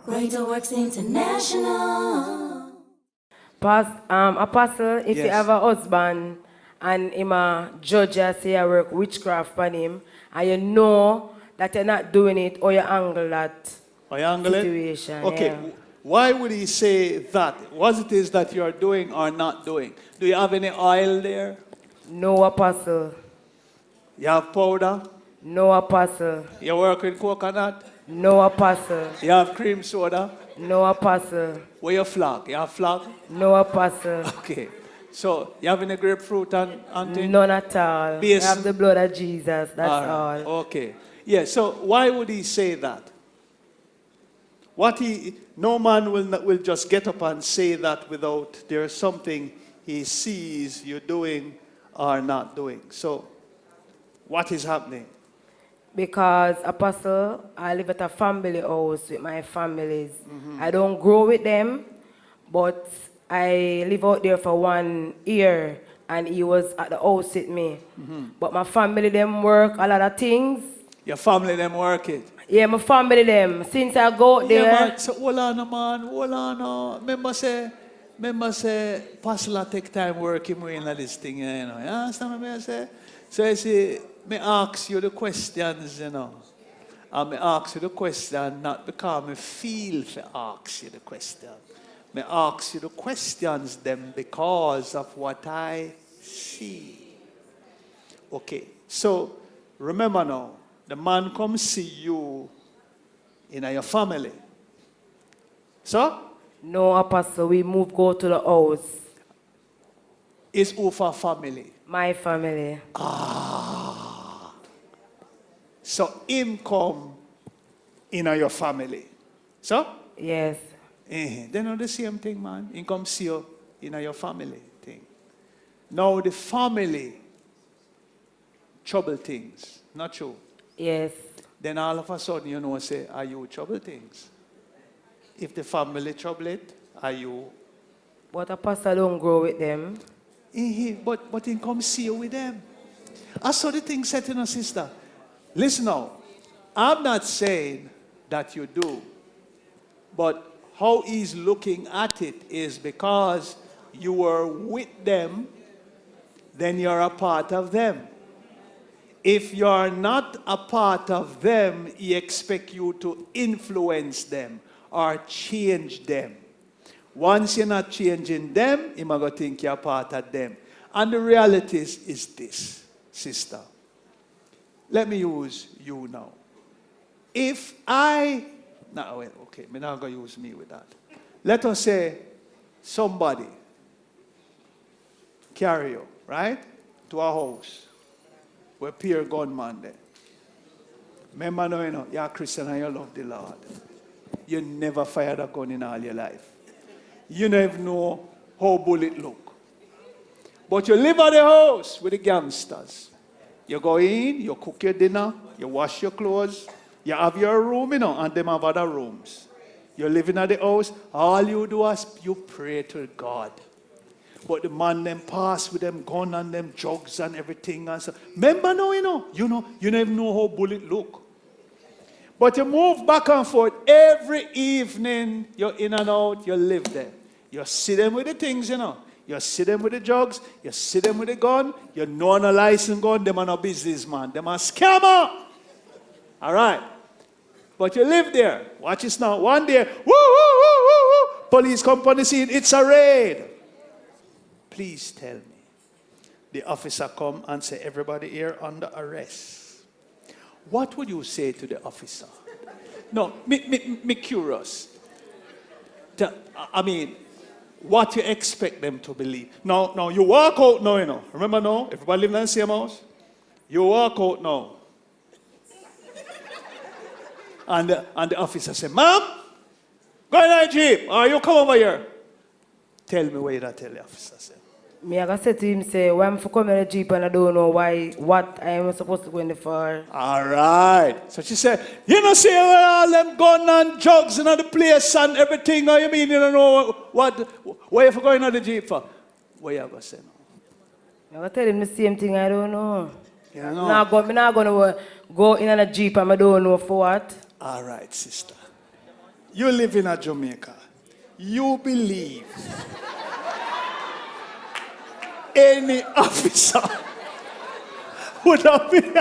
Greater Works International. Apostle, if you Yes. have a husband and him a judge you say you work witchcraft on him, and you know that you're not doing it, or you angle that Or you angle it? situation. Okay. Yeah. Why would he say that? What it is that you're doing or not doing? Do you have any oil there? No, Apostle. You have powder? No, Apostle. You work with coconut? No, Apostle. You have cream soda? No, Apostle. Where you flag? You have flag? No, Apostle. Okay. So, you have any grapefruit and thing? None at all. We Base- have the blood of Jesus. That's All all. right. Okay. Yeah, so why would he say that? No man will just get up and say that without there's something he sees you doing or not doing. So, what is happening? Because, Apostle, I live at a family house with my families. I don't grow with them, but I live out there for 1 year, and he was at the house with me. But my family, them work a lot of things. Your family them work it. Yeah, my family, them. Since I go out there... Yeah, man. So, hold on, man. Hold on. Remember say, Pastor take time working with this thing, you know. You understand what I say? So, I say, me ask you the questions, you know. And me ask you the question not because me feel to ask you the question. Me ask you the questions them because of what I see. Okay, so remember now, the man come see you in your family. So? No, Apostle, we go to the house. It's over family. My family. So him come in your family. So? Yes. They know the same thing, man. He come see you in your family thing. Now the family trouble things. Not true. Yes. Then all of a sudden you know say, are you trouble things? If the family trouble it, are you? But Apostle don't grow with them. But he come see you with them. I saw the thing said, sister. Listen now. I'm not saying that you do. But how he's looking at it is because you were with them, then you're a part of them. If you're not a part of them, he expects you to influence them or change them. Once you're not changing them, he might go think you're part of them. And the reality is this, sister. Let me use you now. If I... No, wait, okay, I'm not going to use me with that. Let us say somebody carry you, right, to a house where peer gunman there. Remember now, you know, you're a Christian and you love the Lord. You never fired a gun in all your life. You never know how bullet look. But you live at the house with the gangsters. You go in, you cook your dinner, you wash your clothes, you have your room, you know, and them have other rooms. You're living at the house, all you do is you pray to God. But the man them pass with them gun and them drugs and everything and so. Remember now, you never know how bullet look. But you move back and forth every evening, you're in and out, you live there. You see them with the things, you know. You see them with the drugs, you see them with the gun, you know on a license gun, them are no businessman, them are scammer. All right. But you live there. Watch this now. One day, woo, woo, woo, woo, woo. Police come on the scene, it's a raid. Please tell me. The officer come and say, everybody here under arrest. What would you say to the officer? No, me curious. I mean, what you expect them to believe. Now you walk out now, you know. Remember now, everybody living in the same house? You walk out now. And the officer said, ma'am, go in that jeep, or you come over here. Tell me what you tell the officer said. Me I gonna say to him, say, why I'm for coming in the jeep and I don't know what I am supposed to go in the for. All right. So she said, you know, see all them gun and drugs in the place and everything, or you mean you don't know where you for going in the jeep for? What you gonna say now? I'm gonna tell him the same thing, I don't know. You know? I'm not gonna go in a jeep and I don't know for what. All right, sister. You live in a Jamaica. You believe any officer would have been,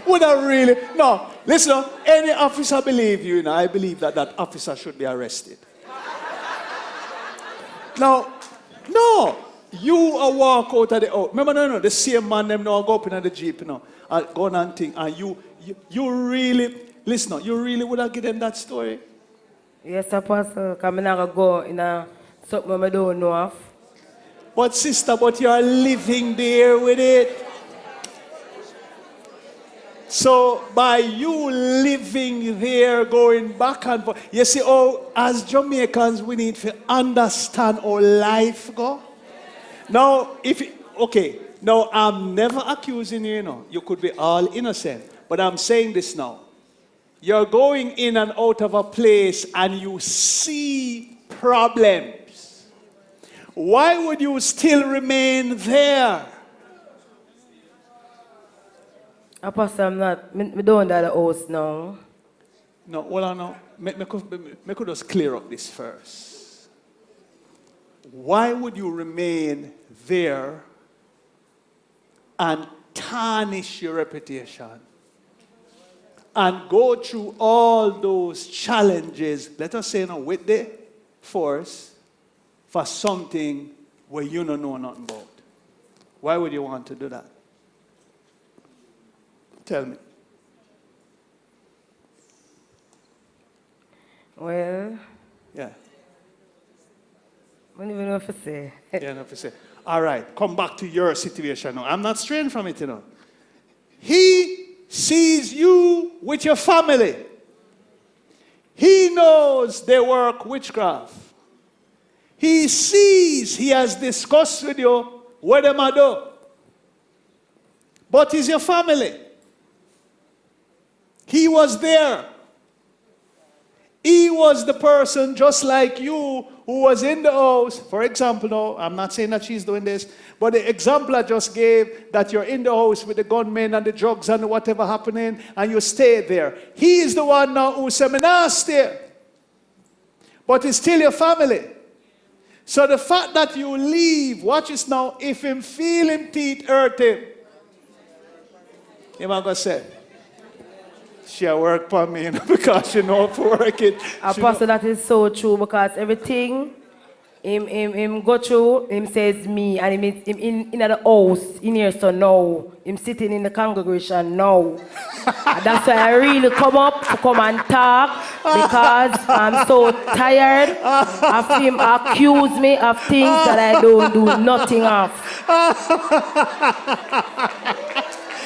would have really, no, listen, any officer believe you, I believe that that officer should be arrested. Now, no, you walk out of the, remember, no, the same man, them now go up in the Jeep, go on and think, and you really, listen, you really would have given them that story? Yes, Apostle, because I'm not going to go in a something I don't know of. But sister, but you are living there with it. So by you living there, going back and forth, you see, as Jamaicans, we need to understand how life go. Now, now I'm never accusing you, you could be all innocent, but I'm saying this now. You're going in and out of a place and you see problems. Why would you still remain there? Apostle, I'm not, I don't know the house now. No, well, no. Me could just clear up this first. Why would you remain there and tarnish your reputation and go through all those challenges, let us say, with the force, for something where you don't know nothing about? Why would you want to do that? Tell me. Well, Yeah. I don't even know what to say. Yeah, no, to say. All right, come back to your situation now. I'm not straying from it, He sees you with your family. He knows they work witchcraft. He sees, he has discussed with you what them are do. But it's your family. He was there. He was the person just like you who was in the house. For example, no, I'm not saying that she's doing this, but the example I just gave, that you're in the house with the gunmen and the drugs and whatever happening, and you stay there. He is the one now who said, "Me not stay." But it's still your family. So the fact that you leave, watch this now, if him feel him teeth hurt him, him gonna say, she work for me, because she know for working. Apostle, that is so true, because everything him go through, him says me, and him in the house, in here, so now, him sitting in the congregation now. That's why I really come up to come and talk, because I'm so tired of him accuse me of things that I don't do nothing of.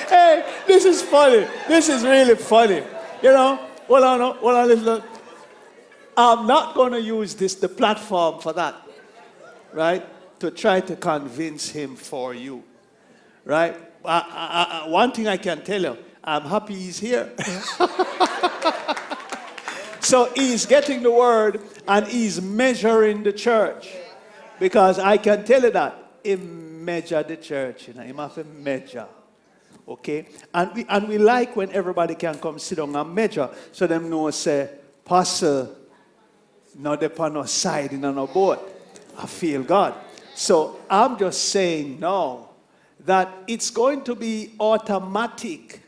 Hey, this is funny. This is really funny. Hold on, listen. I'm not going to use the platform for that, right? To try to convince him for you, right? One thing I can tell you, I'm happy he's here. So he's getting the word and he's measuring the church. Because I can tell you that he measured the church, he must have measure. Okay? And we like when everybody can come sit down and measure, so them know, say, Pastor, not upon no side in no boat. I feel God. So I'm just saying now that it's going to be automatic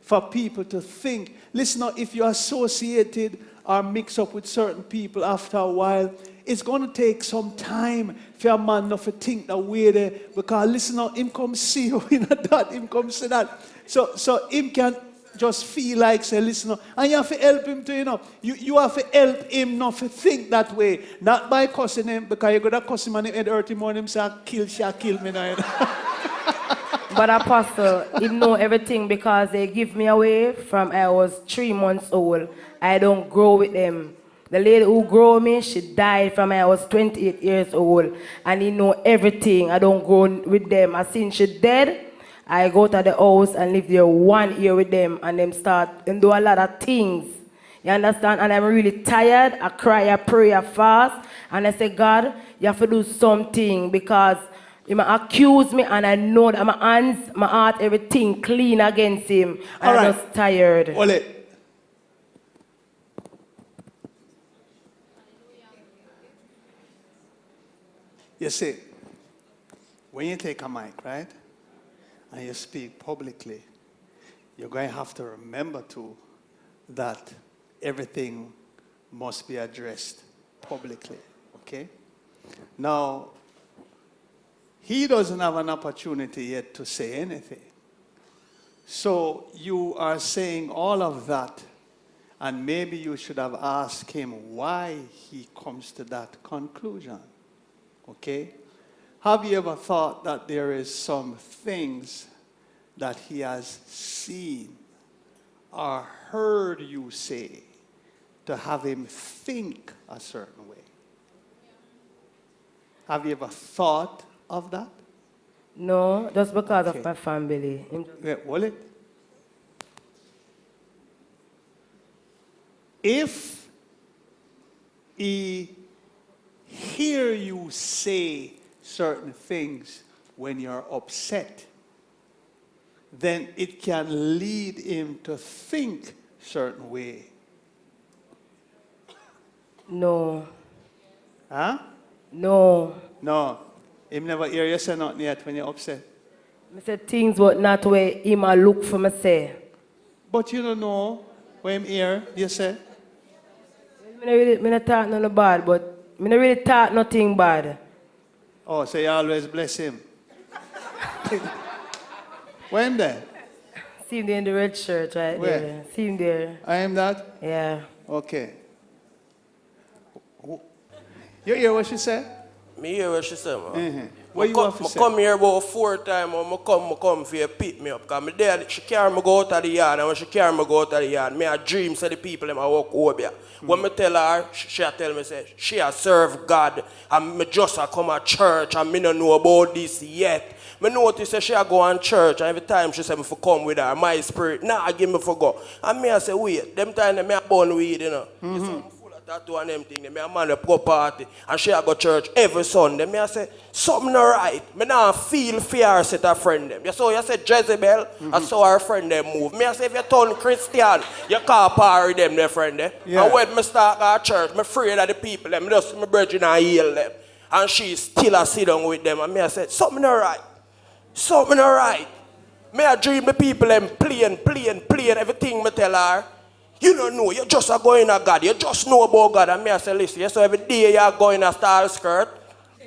for people to think. Listen, now, if you're associated or mix up with certain people after a while, it's going to take some time for a man not to think that way there. Because listen now, him come see you in that, him come see that. So him can just feel like, say, listen now, and you have to help him to, you have to help him not to think that way. Not by cussing him, because you're going to cuss him and him head hurt him and him say, kill me now. But Apostle, he know everything, because they give me away from I was 3 months old. I don't grow with them. The lady who grew me, she died from I was 28 years old. And he know everything. I don't grow with them. As soon as she dead, I go to the house and live there 1 year with them. And them start and do a lot of things. You understand? And I'm really tired. I cry, I pray, I fast. And I say, God, you have to do something, because he might accuse me, and I know that my hands, my heart, everything clean against him. And I'm just tired. Ole. You see, when you take a mic, right, and you speak publicly, you're going to have to remember too that everything must be addressed publicly, okay? Now, he doesn't have an opportunity yet to say anything. So you are saying all of that, and maybe you should have asked him why he comes to that conclusion, okay? Have you ever thought that there is some things that he has seen or heard you say to have him think a certain way? Have you ever thought of that? No, just because Okay. of my family. Wait, will it? If he hear you say certain things when you're upset, then it can lead him to think certain way. No, Huh? no. No. Him never hear you say nothing yet when you're upset. I said things but not where him a look for me say. But you don't know when him hear you say. Me not talk nothing bad, but me not really talk nothing bad. Oh, so you always bless him. When then? See him there in the red shirt right Where? there. See him there. I am that? Yeah. Okay. You hear what she said? Me hear what she say, man. Mm-hmm. What you have to say? I come here about 4 times, and I come for you pick me up. Because my dad, she carry me go out of the yard, and when she carry me go out of the yard, me a dream say the people them a walk over here. When I tell her, she a tell me say she a serve God, and me just a come to church, and me no know about this yet. Me notice that she a go on church, and every time she say me for come with her, my spirit, nah, give me for go. And me a say, wait, them time them me a born weed, you know. You see, I'm full of tattoo and them thing. Me a man a go party, and she a go church every Sunday. Me a say, something not right. Me nah feel fear set a friend them. You saw you said Jezebel, I saw her friend them move. Me a say, if you turn Christian, you can't parry them, their friend them. Yeah. And when me start our church, me afraid of the people them. Me just my brethren and heal them. And she still a sit down with them. And me a say, something not right. Something not right. Me a dream the people them playing everything me tell her. You don't know, you just are going to God. You just know about God. And me I say, listen, you so every day you are going a style skirt.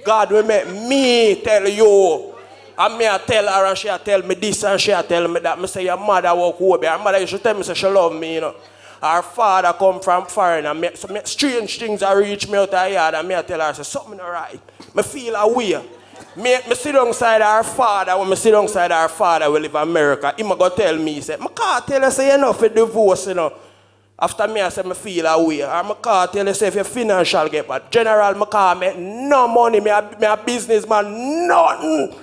God will make me tell you. And me I tell her and she a tell me this and she a tell me that. Me say your mother walk over. Her mother used to tell me say she love me, you know. Her father come from foreign and so strange things are reach me out of the yard and me I tell her, say something not right. Me feel a way. Me sit alongside our father, when me sit alongside our father we live in America, he go tell me, say, I can't tell you say enough for divorce, you know. After me I say me feel a way. Or I can't tell you say if your financial get bad. General, I can't make no money, me a businessman, nothing.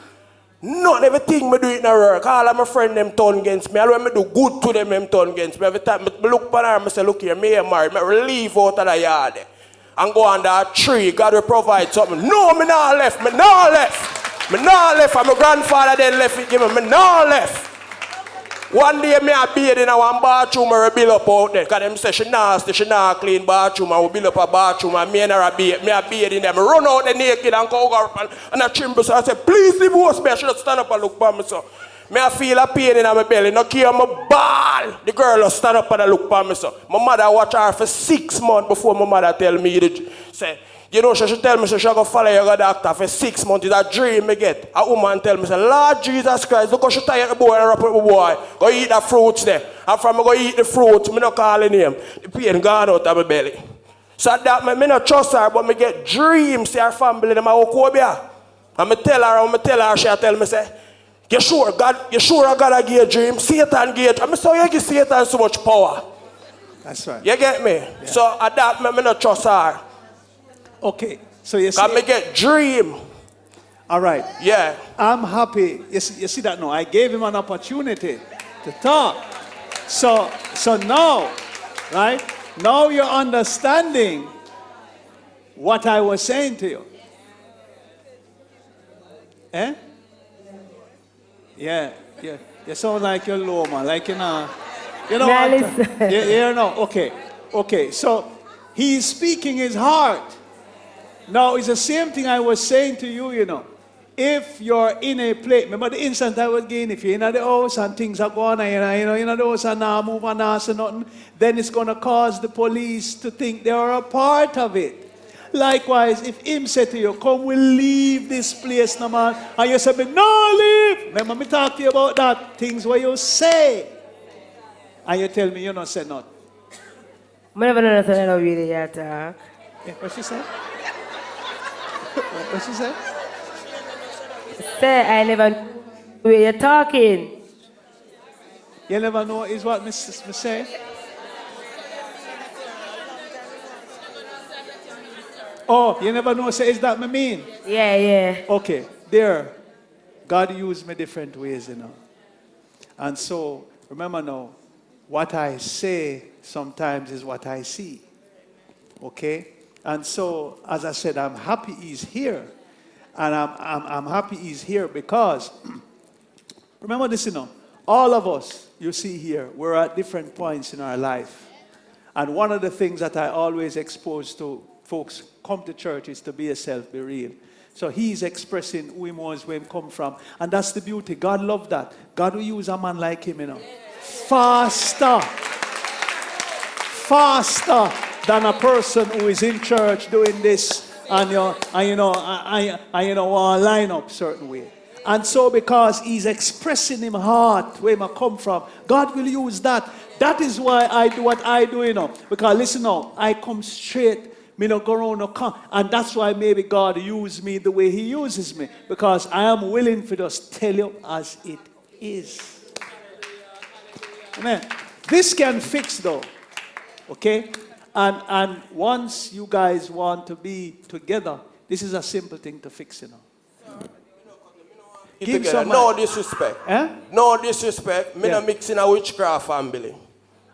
None, everything me do it in a work. All of my friends them turn against me. All when me do good to them turn against me. Every time me look upon her, I say, look here, me married, me leave out of the yard. And go under a tree, God will provide something. No, me not left, me not left. Me not left, and my grandfather then left it give me not left. One day me a bathe in a one bathroom and build up out there. Because them say she nasty, she not clean bathroom and we build up a bathroom and me and her a bathe. Me a bathe in there. Me run out there naked and go up and a chimble. So I say, please divorce me. I should stand up and look for me so. Me a feel a pain in my belly. No care my ball. The girl will stand up and look for me so. My mother watch her for 6 months before my mother tell me, say, you know, she tell me, she go follow your doctor for 6 months. It's a dream me get. A woman tell me, say, Lord Jesus Christ, look how she tie the boy and wrap with the boy. Go eat the fruits there. And from me go eat the fruits, me not call her name. The pain gone out of my belly. So that me not trust her, but me get dreams. See her family, them a Okobia. And me tell her, she tell me, say, you sure God give you a dream? Satan give you. I so you give Satan so much power. That's right. You get me? Yeah. So at that me not trust her. Okay. So you see. Can me get dream. All right. Yeah. I'm happy. You see that now? I gave him an opportunity to talk. So now, right? Now you're understanding what I was saying to you. Eh? Yeah. You sound like you're low, man. Like, you know what? You know. Okay. So he's speaking his heart. Now, it's the same thing I was saying to you, you know. If you're in a place, remember the instant I was getting, if you're in the house and things are going on, you know, in the house and now move and now say nothing, then it's going to cause the police to think they are a part of it. Likewise, if him say to you, come, we'll leave this place, no man, and you say, no, leave. Remember me talk to you about that, things where you say, and you tell me you don't say nothing. I never know that I don't really yet. Yeah, what she say? What she say? Say, I never know where you're talking. You never know is what me say? Oh, you never know say is that me mean? Yeah, yeah. Okay, there. God used me different ways, you know. And so, remember now, what I say sometimes is what I see. Okay? And so, as I said, I'm happy he's here. And I'm happy he's here because, remember this, you know, all of us, you see here, we're at different points in our life. And one of the things that I always expose to folks come to church is to be yourself, be real. So he's expressing who he was, where he come from. And that's the beauty. God loved that. God will use a man like him, you know. Faster than a person who is in church doing this and you know want to line up certain way. And so because he's expressing him heart where he come from, God will use that. That is why I do what I do, you know. Because listen now, I come straight, me no go around no come. And that's why maybe God used me the way he uses me. Because I am willing to just tell you as it is. Amen. This can fix though. Okay? And once you guys want to be together, this is a simple thing to fix, you know. Give some no disrespect. Eh? No disrespect. Me not mix in a witchcraft family.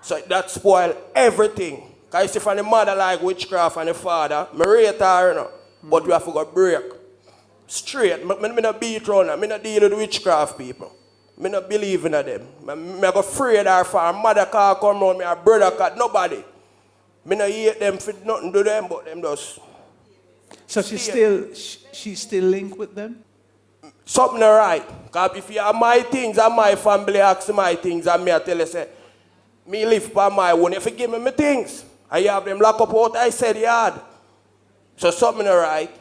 So that spoil everything. Because if the mother like witchcraft and the father, I rate her, you know. But we have to go break. Straight. Me not beat around her. Me not deal with witchcraft people. Me not believe in them. Me go afraid her for her mother can't come around me, her brother can't, nobody. Me not hate them for nothing to them, but them just. So she's still linked with them? Something right. Because if you have my things and my family ask my things and me I tell you say, me live by my own. If you give me my things, I have them lock up out, I said yard. So something right.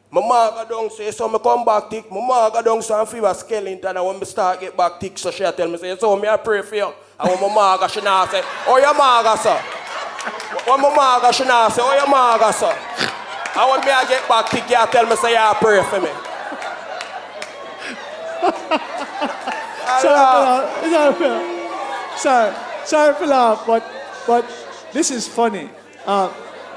My mother don't say, so I come back tick. My mother don't say I'm fever skeleton and when I start get back tick, so she tell me, say, so me I pray for you. And when my mother she now say, oh your mother sir. When my mother she now say, oh your mother sir. And when me I get back tick, you tell me, say, you pray for me. Sorry for laugh, but this is funny.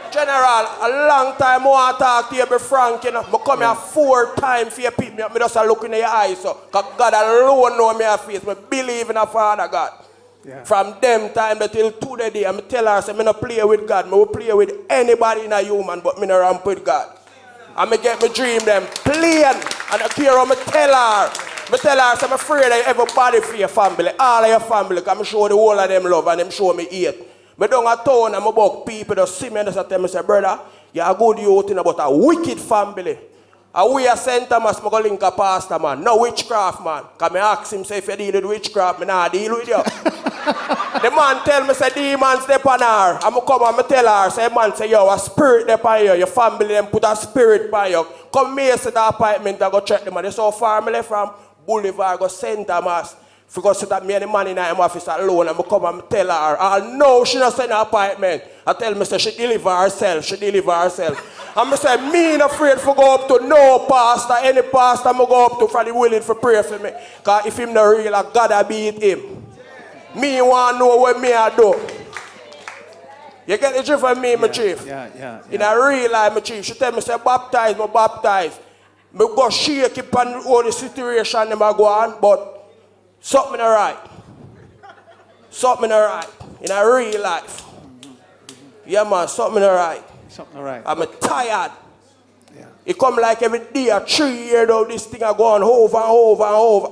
General, a long time I want to talk to you, be frank, you know. I come here 4 times for you pick me up. I just look in your eyes, so. Because God alone know me face. I believe in a Father God. Yeah. From them time till today, I tell her, I say, I don't play with God. I will play with anybody in a human, but I don't ramp with God. And I get my dream them plain. And I care how I tell her. I tell her, I'm afraid of everybody for your family, all of your family, because I show the whole of them love and them show me hate. I don't have town and I about people that see me and they tell me, say, brother, you're a good youth in about a wicked family. And we are St. Thomas, I go link a pastor, man. No witchcraft, man. Because I ask him, say, if you deal with witchcraft, I not deal with you. The man tell me, say, demons dey on her. I'm come and I tell her, say, man, say, yo, a spirit dey on you. Your family, them put a spirit on you. Come me to the apartment and go check them. And they so far me left from Boulevard, go St. Thomas. If you go sit at me and the man in her office alone, and I come and tell her, I know she not send an apartment. I tell me, say, she deliver herself. And I say, me not afraid to go up to no pastor, any pastor I go up to for the willing to pray for me. Because if him not real, God I beat him. Me want to know what me I do. You get the drift from me, my chief? Yeah. In a real life, my chief, she tell me, say, baptize. I go shake it on all the situation them I go on, but something alright. In a real life. Yeah, man, something alright. I'm tired. Yeah. It come like every day, 3 years though, this thing I go on over.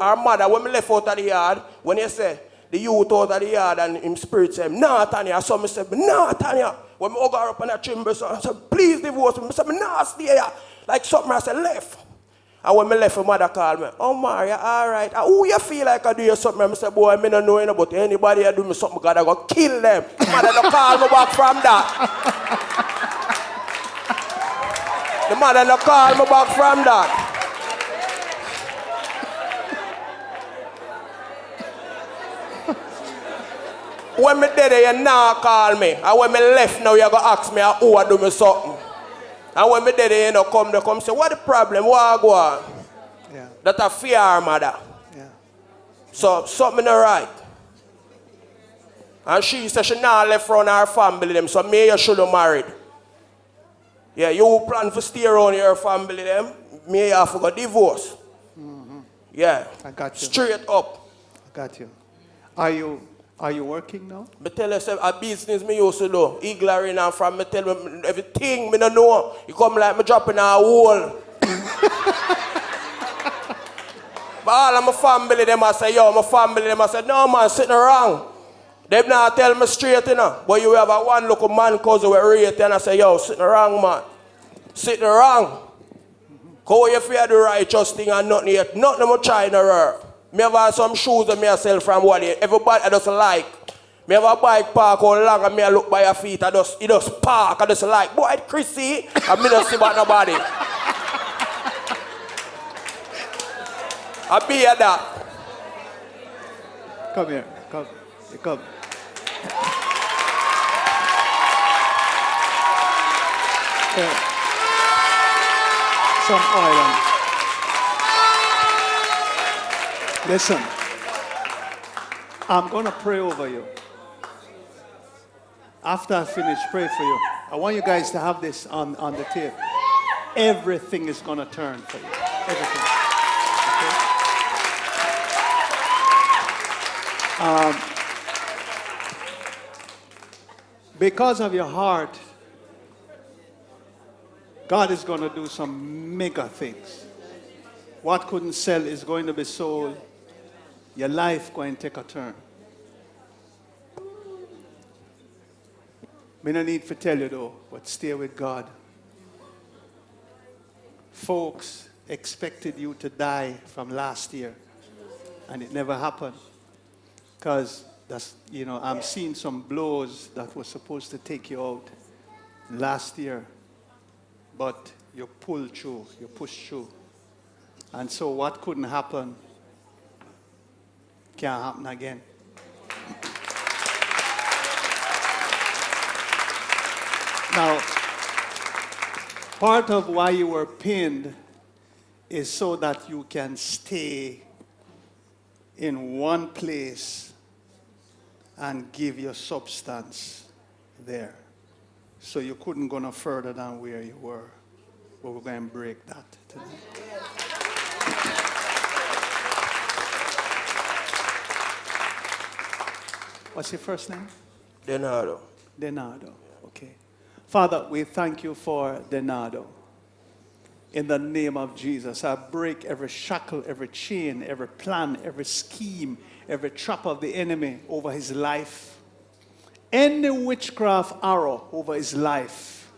Our mother, when me left out of the yard, when you say, the youth out of the yard and him spirit say, nah, Tanya. So me say, nah, Tanya. When I go up on that chamber, so I said, please divorce me. I said, I'm not stay here. Like something, I said, left. And when I left, my mother called me, oh, Maria, all right. Who you feel like I do you something? I said, boy, I don't know about anybody that do me something, God, I go kill them. Mother don't call me back from that. The mother don't call me back from that. When me dead, you now call me. And when me left now, you go ask me who I do me something. And when me dead, you know, they come say, what the problem? What go on? Yeah. That a fear, mother. Yeah. So something not right. And she said she now left from her family them, so me you should have married. Yeah, you plan to stay around your family them, me you have to go divorce. Mm-hmm. Yeah. I got you. Straight up. I got you. Are you working now? I tell you a business me used to do. Eaglery and from me tell me everything me don't know. You come like me dropping a hole. But all of my family them I say, yo, my family them I say, no man, sitting wrong. Them now tell me straight, you know. But you have a one local man cousin with rate and I say, yo, sitting wrong, man. Sitting wrong. How you feel the righteous thing and nothing yet. Nothing I'm trying to hurt. Me have some shoes that me sell from what everybody I just like. Me have a bike park all long and me look by your feet. It just park. I just like, boy, Chrissy. And me don't see about nobody. I be at that. Come here. Come. You come. Yeah. Some oil on. Listen, I'm going to pray over you. After I finish, pray for you. I want you guys to have this on the tape. Everything is going to turn for you. Everything. Okay? Because of your heart, God is going to do some mega things. What couldn't sell is going to be sold. Your life going to take a turn. Me no need to tell you though, but stay with God. Folks expected you to die from last year, and it never happened. Because that's, you know, I'm seeing some blows that were supposed to take you out last year, but you pulled through, you pushed through. And so what couldn't happen can't happen again. Now, part of why you were pinned is so that you can stay in one place and give your substance there. So you couldn't go no further than where you were. But we're going to break that tonight. What's your first name? Denardo. Denardo. Okay. Father, we thank you for Denardo. In the name of Jesus, I break every shackle, every chain, every plan, every scheme, every trap of the enemy over his life. Any witchcraft arrow over his life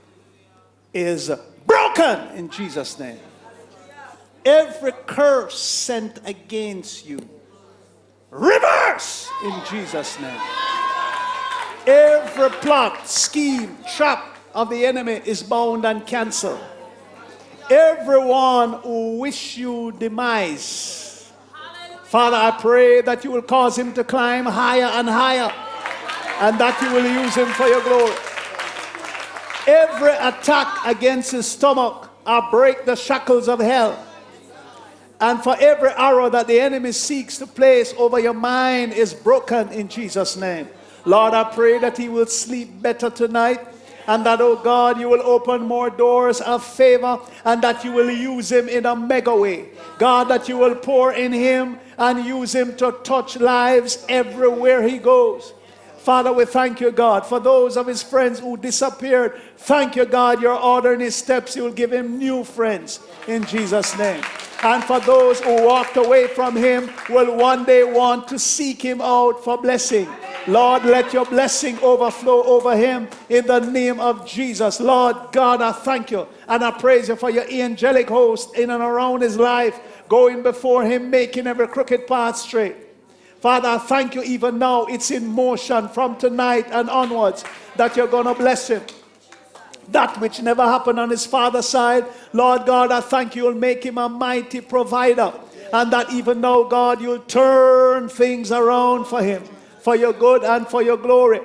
is broken in Jesus' name. Every curse sent against you, reverse in Jesus' name. Every plot, scheme, trap of the enemy is bound and cancelled. Everyone who wish you demise, Father, I pray that you will cause him to climb higher and higher, and that you will use him for your glory. Every attack against his stomach, I break the shackles of hell. And for every arrow that the enemy seeks to place over your mind is broken in Jesus' name. Lord, I pray that he will sleep better tonight, and that, oh God, you will open more doors of favor, and that you will use him in a mega way. God, that you will pour in him and use him to touch lives everywhere he goes. Father, we thank you, God, for those of his friends who disappeared. Thank you, God, you're ordering his steps. You will give him new friends in Jesus' name. And for those who walked away from him, will one day want to seek him out for blessing. Lord, let your blessing overflow over him in the name of Jesus. Lord God, I thank you and I praise you for your angelic host in and around his life, going before him, making every crooked path straight. Father, I thank you even now. It's in motion from tonight and onwards that you're going to bless him. That which never happened on his father's side, Lord God, I thank you. You'll make him a mighty provider. And that even now, God, you'll turn things around for him, for your good and for your glory.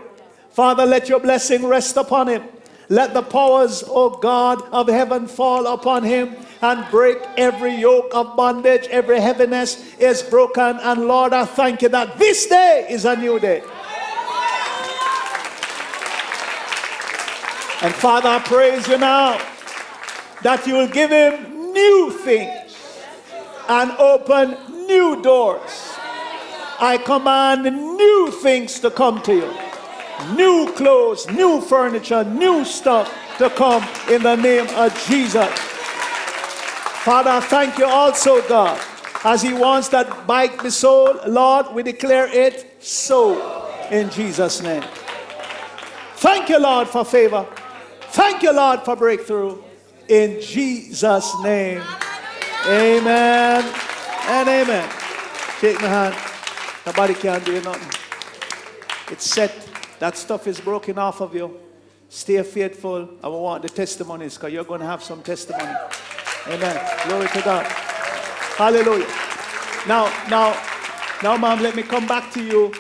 Father, let your blessing rest upon him. Let the powers, oh God, of heaven fall upon him and break every yoke of bondage. Every heaviness is broken. And Lord, I thank you that this day is a new day. And Father, I praise you now that you will give him new things and open new doors. I command new things to come to you. New clothes, new furniture, new stuff to come in the name of Jesus. Father, I thank you also, God, as he wants that bike be sold. Lord, we declare it so in Jesus' name. Thank you, Lord, for favor. Thank you, Lord, for breakthrough. In Jesus' name. Amen and amen. Shake my hand. Nobody can do nothing. It's set. That stuff is broken off of you. Stay faithful. I want the testimonies because you're going to have some testimony. Amen. Glory to God. Hallelujah. Now, Mom, let me come back to you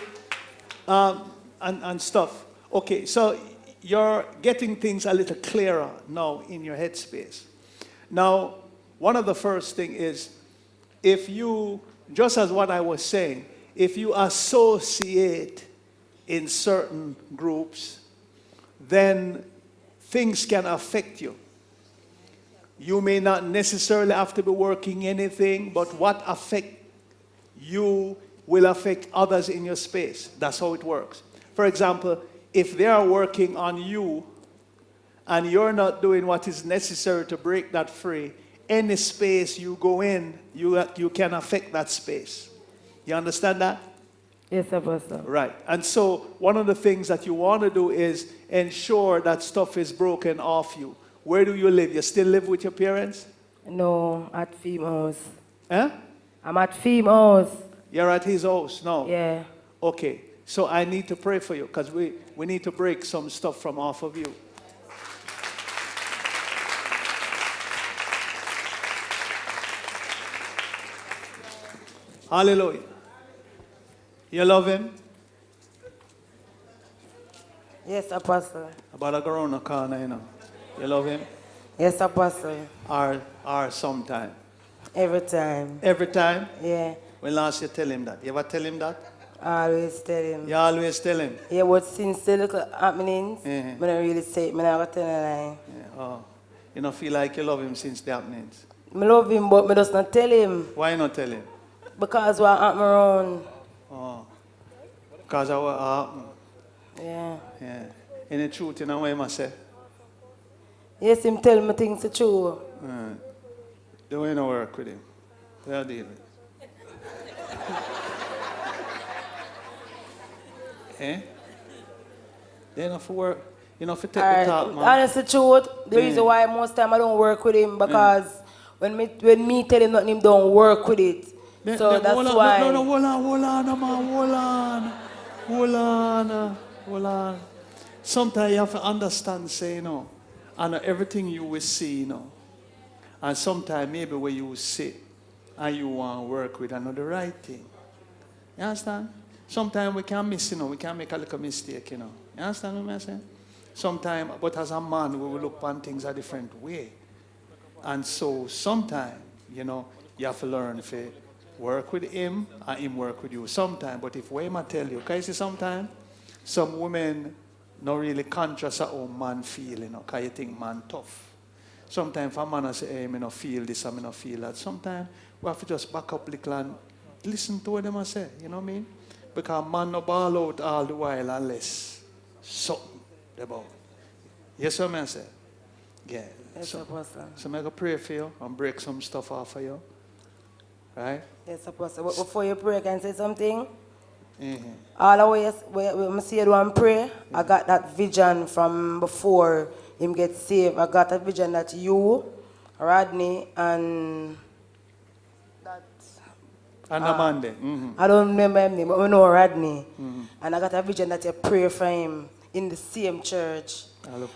and stuff. Okay, so you're getting things a little clearer now in your headspace. Now, one of the first thing is, if you, just as what I was saying, if you associate in certain groups, then things can affect you. You may not necessarily have to be working anything, but what affects you will affect others in your space. That's how it works. For example, if they are working on you and you're not doing what is necessary to break that free, any space you go in, you can affect that space. You understand that? Yes, Apostle. Right. And so one of the things that you want to do is ensure that stuff is broken off you. Where do you live? You still live with your parents? No, at Fim house. Huh? I'm at Fim house. You're at his house? No. Yeah. Okay. So I need to pray for you because we need to break some stuff from off of you. Hallelujah. You love him? Yes, Apostle. About a girl on the corner, you know. You love him? Yes, Apostle. Or sometime? Every time. Every time? Yeah. When last you tell him that? You ever tell him that? I always tell him. You always tell him? Yeah, but since the little happenings, Uh-huh. I don't really say it. I never tell a lie. Yeah. Oh. You don't feel like you love him since the happenings? I love him, but I just not tell him. Why not tell him? Because what happened around. Oh. Because of what happened? Yeah. Yeah. Any truth in what you must say? Yes, him tell me things are true. Don't want to work with him. They'll deal with it. Eh? They enough for work. You know, for take the talk, man. Honestly, truth, the reason why most time I don't work with him because when me tell him nothing, him don't work with it. So that's why. No, hold on, man. Hold on. Sometimes you have to understand, say, you know, and everything you will see, you know. And sometimes maybe where you will sit and you want to work with another right thing. You understand? Sometimes we can miss, you know, we can make a little mistake, you know. You understand what I'm saying? Sometimes, but as a man, we will look upon things a different way. And so sometimes, you know, you have to learn if you work with him and him work with you. Sometimes, but if we might tell you, because you see sometimes, some women not really conscious of how man feel, you know, because you think man tough. Sometimes for a man say, hey, I don't feel this, I don't feel that. Sometimes we have to just back up a little and listen to what them say, you know what I mean? Because man no ball out all the while unless something about. Yes, what I say? Yeah. Yes, So I'm going to pray for you and break some stuff off of you. Right? Yes, Apostle. But before you pray, can I say something? All the way, when I see you and pray, I got that vision from before him get saved. I got that vision that you, Rodney, and And Amanda. I don't remember his name, but I know Rodney. And I got a vision that you pray for him in the same church.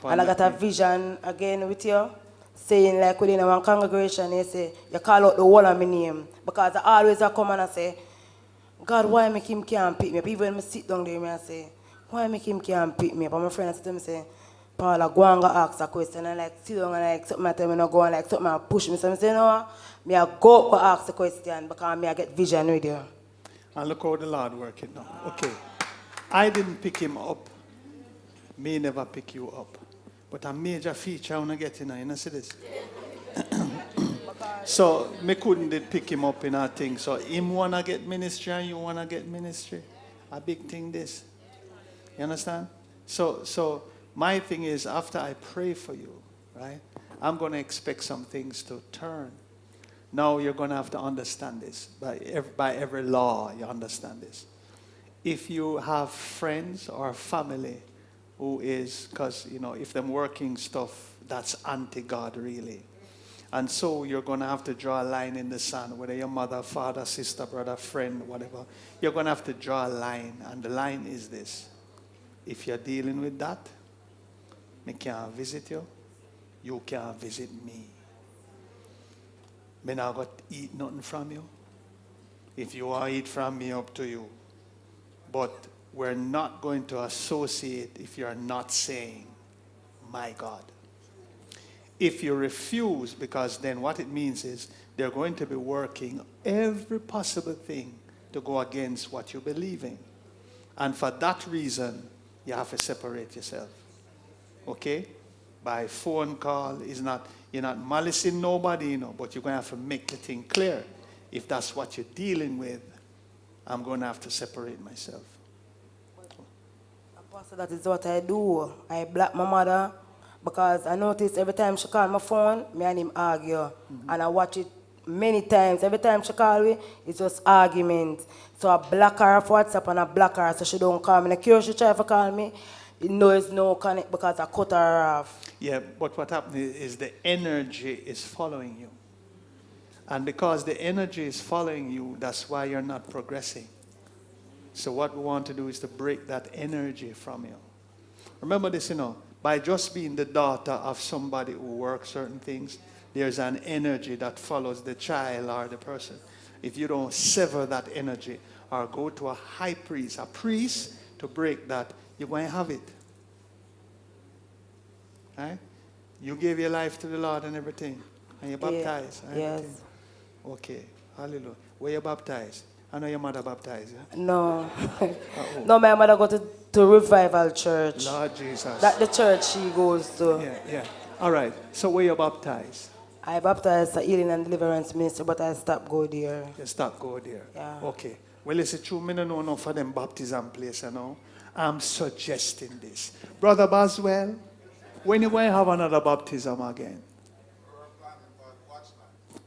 And I got a vision again with you, saying like within one congregation, you say, you call out the whole of my name. Because I always come and I say, God, why make him can't pick me up? Even when I sit down there, I say, why make him can't pick me up? And my friend said to me, say, Paula, go and go ask a question. And like sit down and like something I tell me not go and like something I push me. So I say, no, me I go up and ask the question because me I get vision with you. And look how the Lord working now. Okay. I didn't pick him up. Me never pick you up. But a major feature I want to get in. You know, see this? So, me couldn't did pick him up in a thing. So, him want to get ministry and you want to get ministry. A big thing this. You understand? So my thing is, after I pray for you, right, I'm going to expect some things to turn. Now, you're going to have to understand this. By every law, you understand this. If you have friends or family who is, because, you know, if them working stuff, that's anti-God, really. And so you're going to have to draw a line in the sand, whether your mother, father, sister, brother, friend, whatever. You're going to have to draw a line, and the line is this. If you're dealing with that, me can't visit you, you can't visit me. Me not got to eat nothing from you. If you want to eat from me, up to you. But we're not going to associate if you're not saying, my God. If you refuse, because then what it means is they're going to be working every possible thing to go against what you believe in. And for that reason, you have to separate yourself. Okay? By phone call, you're not malicing nobody, you know, but you're going to have to make the thing clear. If that's what you're dealing with, I'm going to have to separate myself. Apostle, that is what I do. I block my mother. Because I notice every time she call my phone, me and him argue. And I watch it many times. Every time she call me, it's just argument. So I block her off WhatsApp and I block her so she don't call me. The she try to call me, it knows no connect because I cut her off. Yeah, but what happens is the energy is following you. And because the energy is following you, that's why you're not progressing. So what we want to do is to break that energy from you. Remember this, you know. By just being the daughter of somebody who works certain things, there's an energy that follows the child or the person. If you don't sever that energy or go to a high priest, a priest to break that, you're going to have it. Right? You gave your life to the Lord and everything. And you're baptized. Yeah. Yes. Everything. Okay. Hallelujah. Were you baptized? I know your mother baptized. Yeah? No. No, my mother go to Revival Church. Lord Jesus. That's the church she goes to. Yeah. All right. So were you baptized? I baptized the Healing and Deliverance Ministry, but I stopped going there. You stop go there. Yeah. Okay. Well, it's true. Me no know enough for them baptism place, you know. I'm suggesting this. Brother Boswell, when you going to have another baptism again?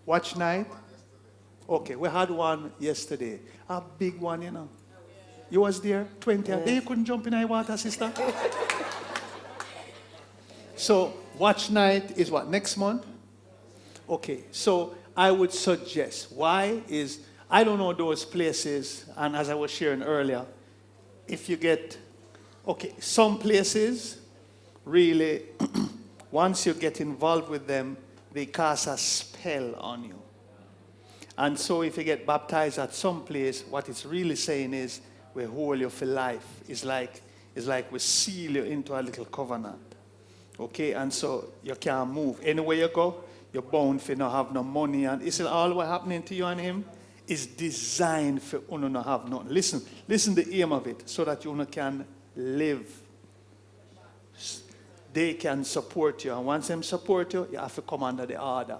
Watch night? Okay, we had one yesterday. A big one, you know. You was there? 20. Yes. You couldn't jump in the water, sister? So, watch night is what? Next month? Okay, so I would suggest, why is, I don't know those places, and as I was sharing earlier, if you get, okay, some places, really, once you get involved with them, they cast a spell on you. And so if you get baptized at some place, what it's really saying is, we hold you for life. It's like we seal you into a little covenant. Okay, and so you can't move. Anywhere you go, you're bound for not have no money. And is it all what happening to you and him? Is designed for you not have nothing. Listen the aim of it, so that you can live. They can support you. And once they support you, you have to come under the order.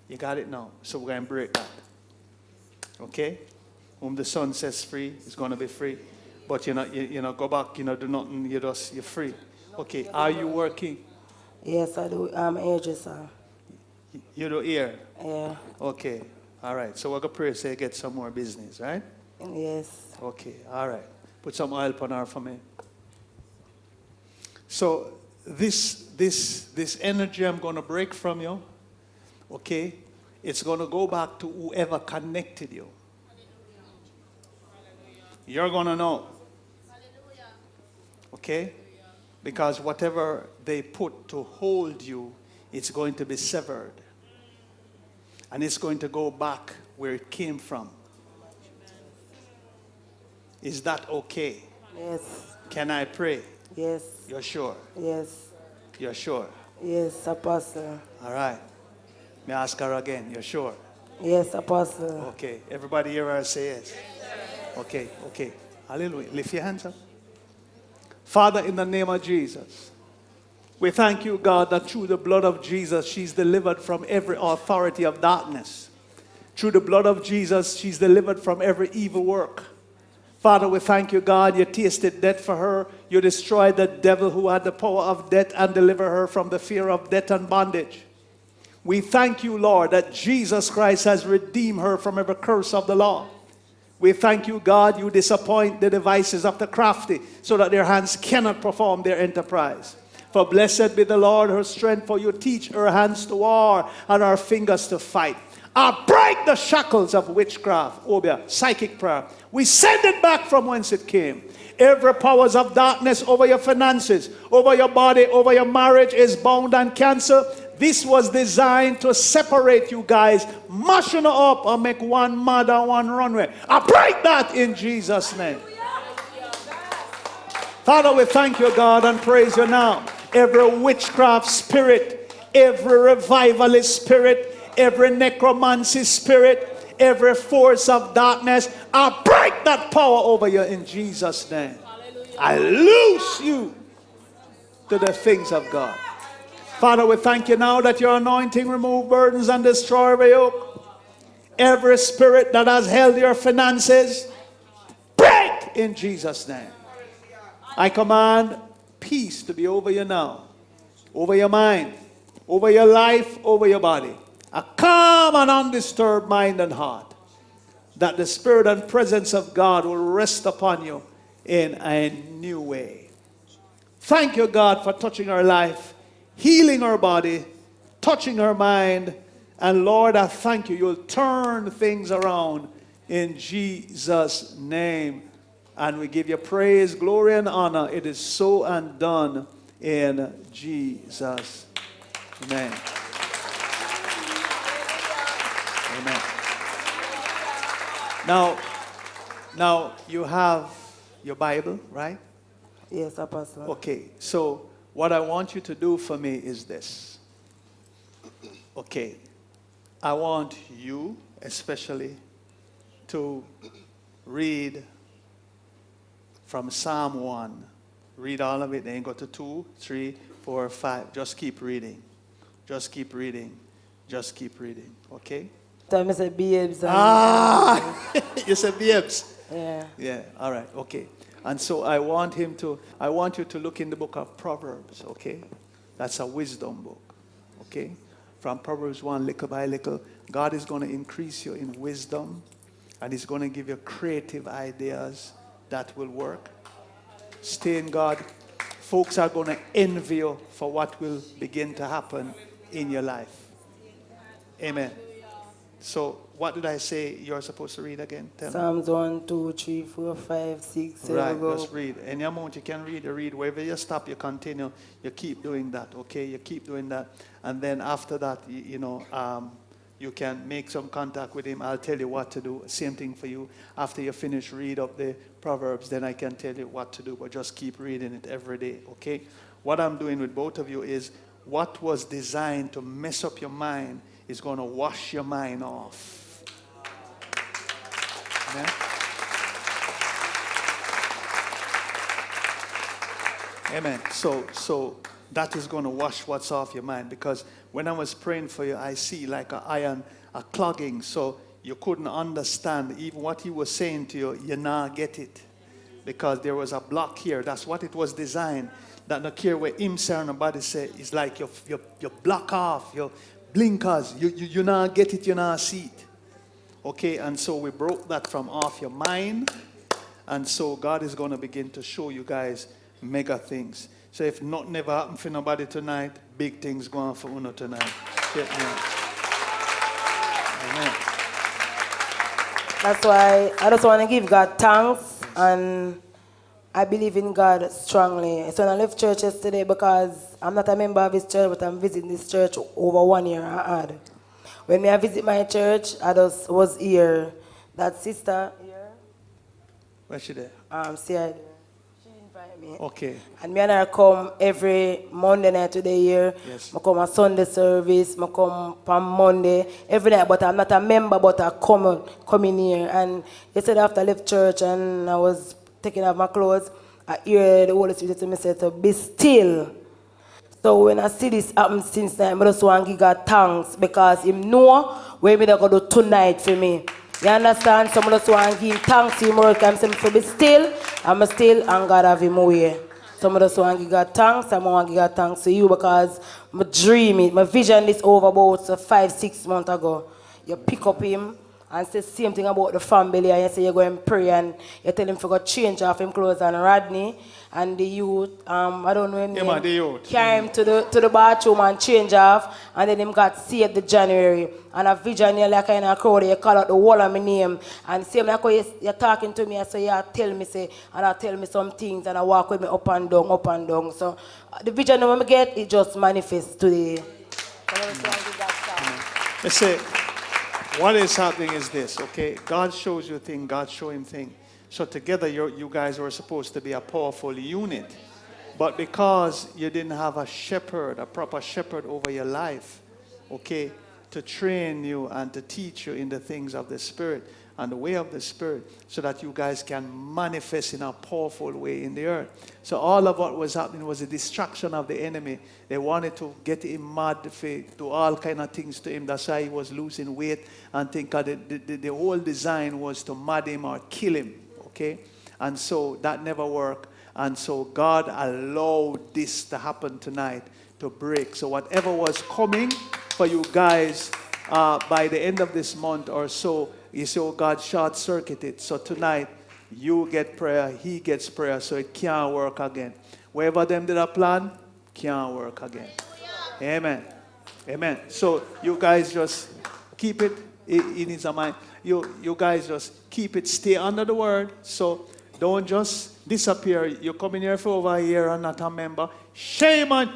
You got it now. So we're going to break that. Okay? Whom the Son sets free is going to be free. But you know, go back, do nothing, you're free. Okay, are you working? Yes, I do. I'm hairdresser. You do hair? Yeah. Okay, all right. So we're going to pray, say, get some more business, right? Yes. Okay, all right. Put some oil upon her for me. So this energy I'm going to break from you, okay, it's going to go back to whoever connected you. You're going to know. Okay? Because whatever they put to hold you, it's going to be severed. And it's going to go back where it came from. Is that okay? Yes. Can I pray? Yes. You're sure? Yes. You're sure? Yes, Apostle. All right. May I ask her again? You're sure? Yes, Apostle. Okay. Everybody hear her say yes? Okay, okay. Hallelujah. Lift your hands up. Father, in the name of Jesus, we thank you, God, that through the blood of Jesus, she's delivered from every authority of darkness. Through the blood of Jesus, she's delivered from every evil work. Father, we thank you, God, you tasted death for her. You destroyed the devil who had the power of death and deliver her from the fear of death and bondage. We thank you, Lord, that Jesus Christ has redeemed her from every curse of the law. We thank you, God, you disappoint the devices of the crafty so that their hands cannot perform their enterprise. For blessed be the Lord, her strength, for you teach her hands to war and her fingers to fight. I break the shackles of witchcraft, obia, psychic prayer. We send it back from whence it came. Every powers of darkness over your finances, over your body, over your marriage is bound and cancer. This was designed to separate you guys, mashing it up and make one mud and one runway. I break that in Jesus' name. Father, we thank you, God, and praise you now. Every witchcraft spirit, every revivalist spirit, every necromancy spirit, every force of darkness, I break that power over you in Jesus' name. I loose you to the things of God. Father, we thank you now that your anointing remove burdens and destroy every yoke. Every spirit that has held your finances, break in Jesus' name. I command peace to be over you now, over your mind, over your life, over your body. A calm and undisturbed mind and heart, that the spirit and presence of God will rest upon you in a new way. Thank you, God, for touching our life, healing our body, touching our mind. And Lord, I thank you. You'll turn things around in Jesus' name. And we give you praise, glory, and honor. It is so and done in Jesus' name. Amen. Now you have your Bible, right? Yes, Apostle. Okay, so what I want you to do for me is this. Okay, I want you especially to read from Psalm 1. Read all of it, then go to 2, 3, 4, 5. Just keep reading. Just keep reading. Just keep reading. Okay? Time I say babes. You said babes. Yeah. Yeah, all right, okay. And so I want you to look in the book of Proverbs, okay? That's a wisdom book, okay? From Proverbs 1, little by little, God is going to increase you in wisdom, and He's going to give you creative ideas that will work. Stay in God. Folks are going to envy you for what will begin to happen in your life. Amen. So, what did I say you're supposed to read again? Tell me. Psalms 1, 2, 3, 4, 5, 6, 7. Right, go. just read. Any amount you can read, you read. Wherever you stop, you continue. You keep doing that, okay? You keep doing that. And then after that, you can make some contact with him. I'll tell you what to do. Same thing for you. After you finish, read up the Proverbs, then I can tell you what to do. But just keep reading it every day, okay? What I'm doing with both of you is what was designed to mess up your mind is going to wash your mind off. Amen? Amen. So that is going to wash what's off your mind, because when I was praying for you, I see like an iron, a clogging, so you couldn't understand even what he was saying to you. You now get it, because there was a block here. That's what it was designed. That no care where him say and nobody say, it's like you block off your blinkers. You now get it, you now see it. Okay, and so we broke that from off your mind. And so God is going to begin to show you guys mega things. So if nothing never happened for nobody tonight, big things going for Uno tonight. Get me. Amen. That's why I just want to give God thanks, and I believe in God strongly. So I left church yesterday because I'm not a member of this church, but I'm visiting this church over 1 year I had. When I visit my church, I just was here. That sister here, Where's she there? see her there. She invited me. Okay. And me and her come every Monday night to the year. Yes. I come on Sunday service. I come on Monday every night. But I'm not a member, but I come in here. And yesterday after I left church and I was taking off my clothes, I hear the Holy Spirit to me say to be still. So when I see this happen since then, I just want to give God thanks because Him know what He's going to do tonight for me. You understand? So I just want to give thanks to Him. I'm saying to be still, I'm still, and God have Him way. So I just want to give God thanks, and I want to give God thanks to you because my dream, my vision is over about 5-6 months ago. You pick up Him and say the same thing about the family, and you say you go and pray and you tell him to go change off him clothes, and Rodney and the youth, I don't know him name, the youth. carry him to the bathroom and change off, and then him got saved the January. And a vision here like in a crowd, you call out the whole of my name, and same like you're talking to me, and so you tell me, say, and I tell me some things, and I walk with me up and down, up and down. So the vision when I get, it just manifests today. They say, what is happening is this, okay? God shows you a thing, God shows him thing. So together you guys were supposed to be a powerful unit. But because you didn't have a shepherd, a proper shepherd over your life, okay, to train you and to teach you in the things of the Spirit and the way of the Spirit, so that you guys can manifest in a powerful way in the earth. So all of what was happening was a distraction of the enemy. They wanted to get him mad, do all kind of things to him. That's why he was losing weight and think the whole design was to mad him or kill him, okay? And so that never worked. And so God allowed this to happen tonight, to break. So whatever was coming for you guys by the end of this month or so, you see, oh, God short-circuited. So tonight, you get prayer, he gets prayer, so it can't work again. Wherever them did a plan, can't work again. Amen. Amen. So you guys just keep it in his mind. You guys just keep it, stay under the word. So don't just disappear. You're coming here for over a year and not a member. Shame on.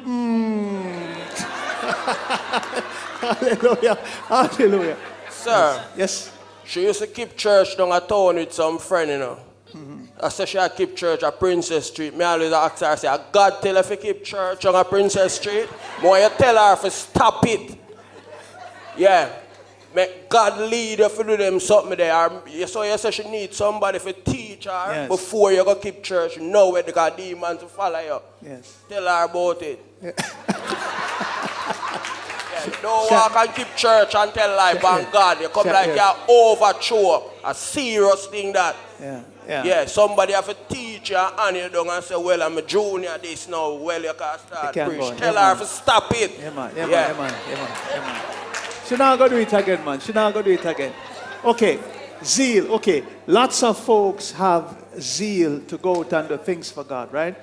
Hallelujah. Hallelujah. Sir. Yes. She used to keep church down at town with some friend, you know. I said she had keep church at Princess Street. Me always ask her, I say, God tell her to keep church on Princess Street. More you tell her to stop it. Yeah. Make God lead her to do them something there. So you say she needs somebody to teach her, yes, before you go keep church. You know where the God demons to follow you. Yes. Tell her about it. Yeah. Don't walk and keep church and tell life on God. You come like you're overthrow. A serious thing that. Yeah, somebody have to teach you and you down and say, well, I'm a junior this now. Well, you can start preach. Tell her to stop it. Yeah, man. She not going to do it again, man. She not going to do it again. Okay, zeal. Okay, lots of folks have zeal to go out and do things for God, right?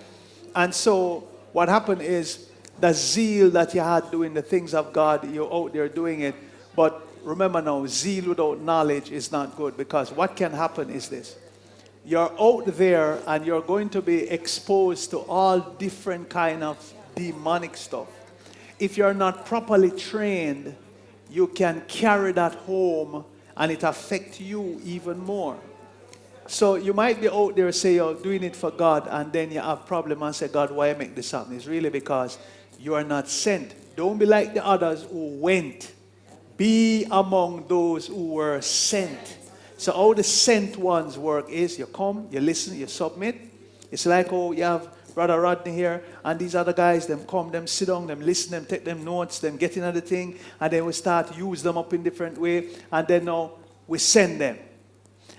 And so what happened is, the zeal that you had doing the things of God, you're out there doing it. But remember now, zeal without knowledge is not good, because what can happen is this. You're out there and you're going to be exposed to all different kind of demonic stuff. If you're not properly trained, you can carry that home and it affects you even more. So you might be out there, say you're doing it for God, and then you have problem and say, God, why make this happen? It's really because you are not sent. Don't be like the others who went. Be among those who were sent. So how the sent ones work is you come, you listen, you submit. It's like, oh, you have Brother Rodney here, and these other guys, them come, them sit down, them listen, them take them notes, them get into the thing, and then we start to use them up in different way, and then now we send them.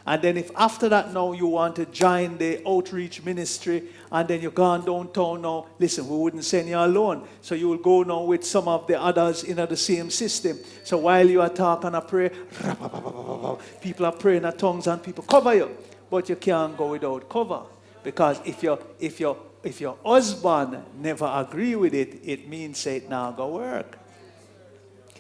And then if after that now you want to join the outreach ministry, and then you're gone downtown now, listen, we wouldn't send you alone. So you will go now with some of the others in the same system. So while you are talking and pray, People are praying in tongues and people cover you. But you can't go without cover. Because if your husband never agree with it, it means it now go work.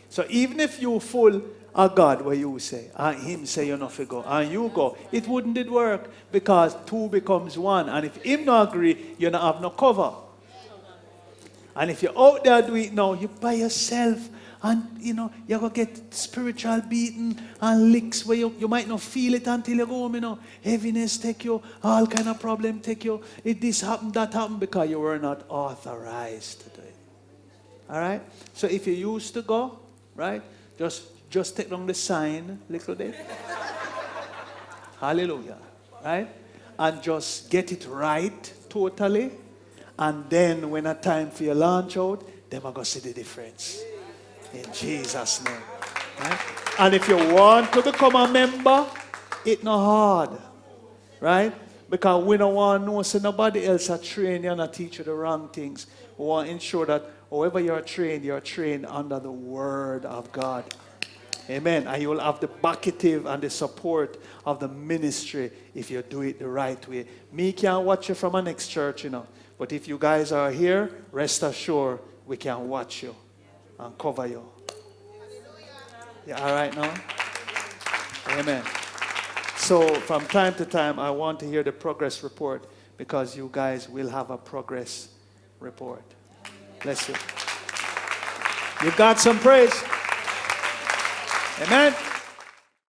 So even if you full of God where you say, and him say you not to go, and you go, it wouldn't did work because two becomes one. And if him not agree, you not have no cover. And if you're out there doing it now, you by yourself, and you're going to get spiritual beating and licks where you might not feel it until you go home, Heaviness take you, all kind of problem take you. This happened, that happened, because you were not authorized to do it. All right? So if you used to go, right, just take down the sign a little bit. Hallelujah. Right? And just get it right totally. And then when it's time for your launch out, then we're going to see the difference. In Jesus' name. Right? And if you want to become a member, it's not hard. Right? Because we don't want to know so nobody else are trained you and not teach you the wrong things. We want to ensure that however you're trained under the Word of God. Amen. And you will have the backative and the support of the ministry if you do it the right way. Me can't watch you from our next church, But if you guys are here, rest assured we can watch you and cover you. Yeah, all right now? Amen. So from time to time, I want to hear the progress report because you guys will have a progress report. Bless you. You got some praise. Amen.